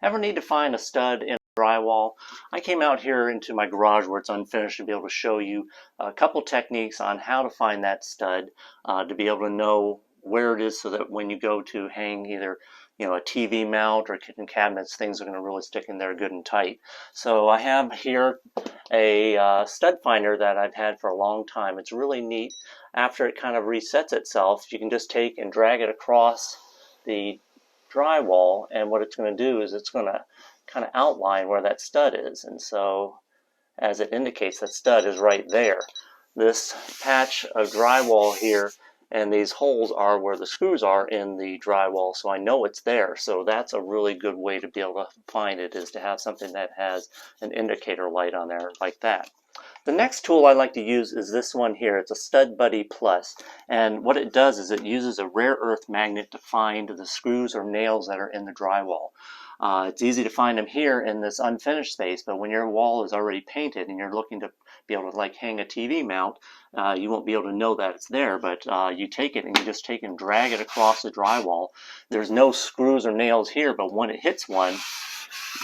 Ever need to find a stud in drywall? I came out here into my garage where it's unfinished to be able to show you a couple techniques on how to find that stud, to be able to know where it is so that when you go to hang either a TV mount or kitchen cabinets, things are going to really stick in there good and tight. So I have here a stud finder that I've had for a long time. It's really neat. After it kind of resets itself, you can just take and drag it across the drywall, and what it's going to do is it's going to kind of outline where that stud is, and so as it indicates, that stud is right there. This patch of drywall here and these holes are where the screws are in the drywall, so I know it's there. So that's a really good way to be able to find it, is to have something that has an indicator light on there like that. The next tool I like to use is this one here. It's a StudBuddy Plus, and what it does is it uses a rare earth magnet to find the screws or nails that are in the drywall. It's easy to find them here in this unfinished space, but when your wall is already painted and you're looking to be able to like hang a TV mount, you won't be able to know that it's there, but you take it and you just take and drag it across the drywall. There's no screws or nails here, but when it hits one,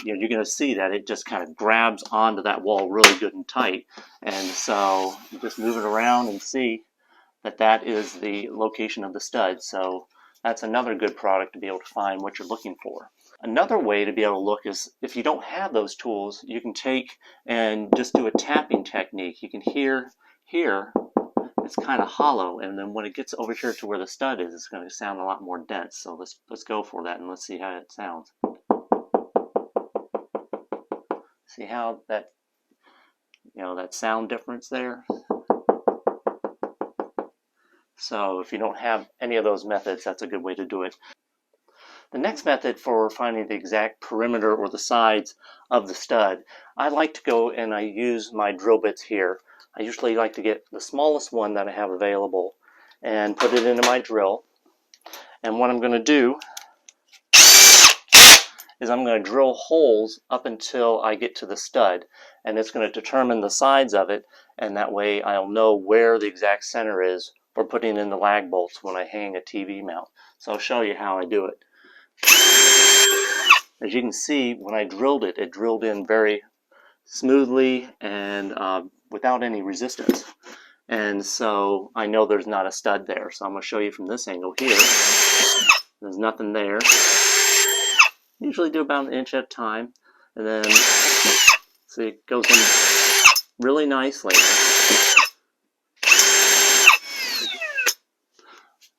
you're going to see that it just kind of grabs onto that wall really good and tight. And so you just move it around and see that that is the location of the stud. So that's another good product to be able to find what you're looking for. Another way to be able to look is, if you don't have those tools, you can take and just do a tapping technique. You can hear here, it's kind of hollow, and then when it gets over here to where the stud is, it's going to sound a lot more dense. So let's go for that and let's see how it sounds. See how that, that sound difference there? So if you don't have any of those methods, that's a good way to do it. The next method for finding the exact perimeter or the sides of the stud, I like to go and I use my drill bits here. I usually like to get the smallest one that I have available and put it into my drill. And what I'm going to do is I'm going to drill holes up until I get to the stud, and it's going to determine the sides of it, and that way I'll know where the exact center is for putting in the lag bolts when I hang a TV mount. So I'll show you how I do it. As you can see, when I drilled it, it drilled in very smoothly and without any resistance. And so I know there's not a stud there. So I'm going to show you from this angle here. There's nothing there. Usually do about an inch at a time. And then, see, it goes in really nicely.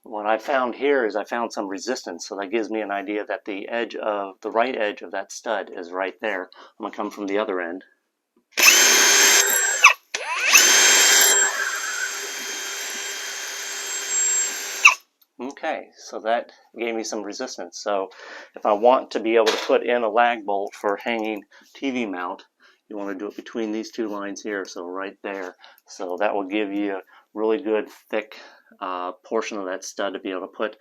What I found here is I found some resistance, so that gives me an idea that the right edge of that stud is right there. I'm going to come from the other end. Okay, so that gave me some resistance. So if I want to be able to put in a lag bolt for hanging TV mount, you want to do it between these two lines here, so right there. So that will give you a really good thick portion of that stud to be able to put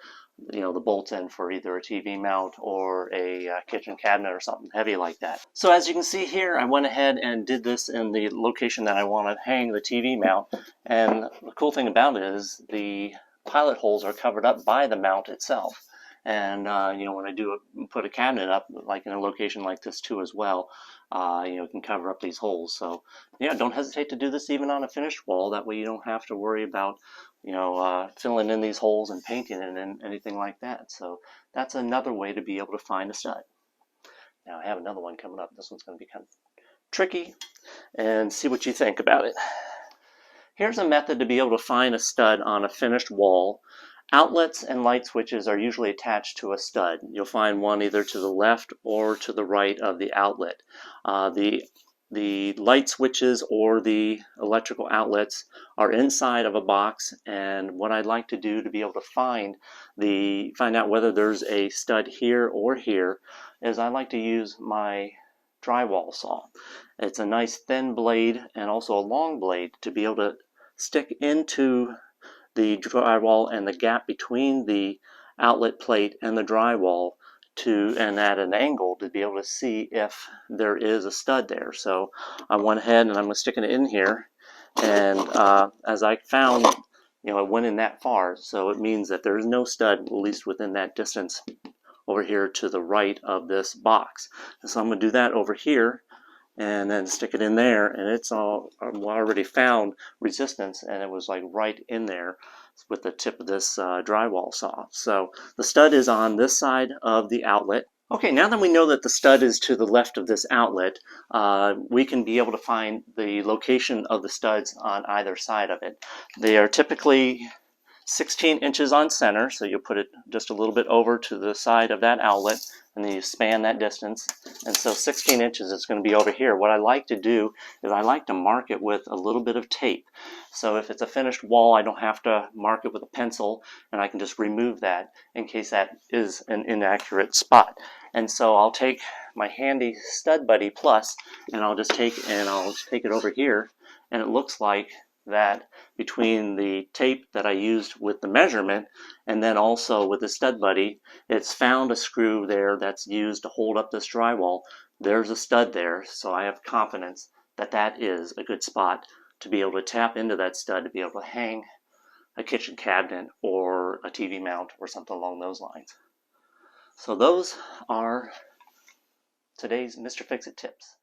the bolts in for either a TV mount or a kitchen cabinet or something heavy like that. So as you can see here, I went ahead and did this in the location that I want to hang the TV mount, and the cool thing about it is the pilot holes are covered up by the mount itself. And when I put a cabinet up, like in a location like this too as well, it can cover up these holes. So yeah, don't hesitate to do this even on a finished wall. That way you don't have to worry about filling in these holes and painting it and anything like that. So that's another way to be able to find a stud. Now I have another one coming up. This one's going to be kind of tricky, and see what you think about it. Here's a method to be able to find a stud on a finished wall. Outlets and light switches are usually attached to a stud. You'll find one either to the left or to the right of the outlet. The light switches or the electrical outlets are inside of a box, and what I'd like to do to be able to find out whether there's a stud here or here is I like to use my drywall saw. It's a nice thin blade and also a long blade to be able to stick into the drywall and the gap between the outlet plate and the drywall and at an angle to be able to see if there is a stud there. So I went ahead and I'm sticking it in here, and as I found, it went in that far, so it means that there is no stud, at least within that distance over here to the right of this box. And so I'm going to do that over here and then stick it in there, and it's all already found resistance, and it was like right in there with the tip of this drywall saw. So the stud is on this side of the outlet. Okay, now that we know that the stud is to the left of this outlet, we can be able to find the location of the studs on either side of it. They are typically 16 inches on center, so you'll put it just a little bit over to the side of that outlet, and then you span that distance. And so 16 inches is going to be over here. What I like to do is I like to mark it with a little bit of tape. So if it's a finished wall, I don't have to mark it with a pencil, and I can just remove that in case that is an inaccurate spot. And so I'll take my handy Stud Buddy Plus, and I'll take it over here, and it looks like that between the tape that I used with the measurement and then also with the Stud Buddy, it's found a screw there that's used to hold up this drywall. There's a stud there, so I have confidence that that is a good spot to be able to tap into that stud to be able to hang a kitchen cabinet or a TV mount or something along those lines. So those are today's Mr. Fix-It tips.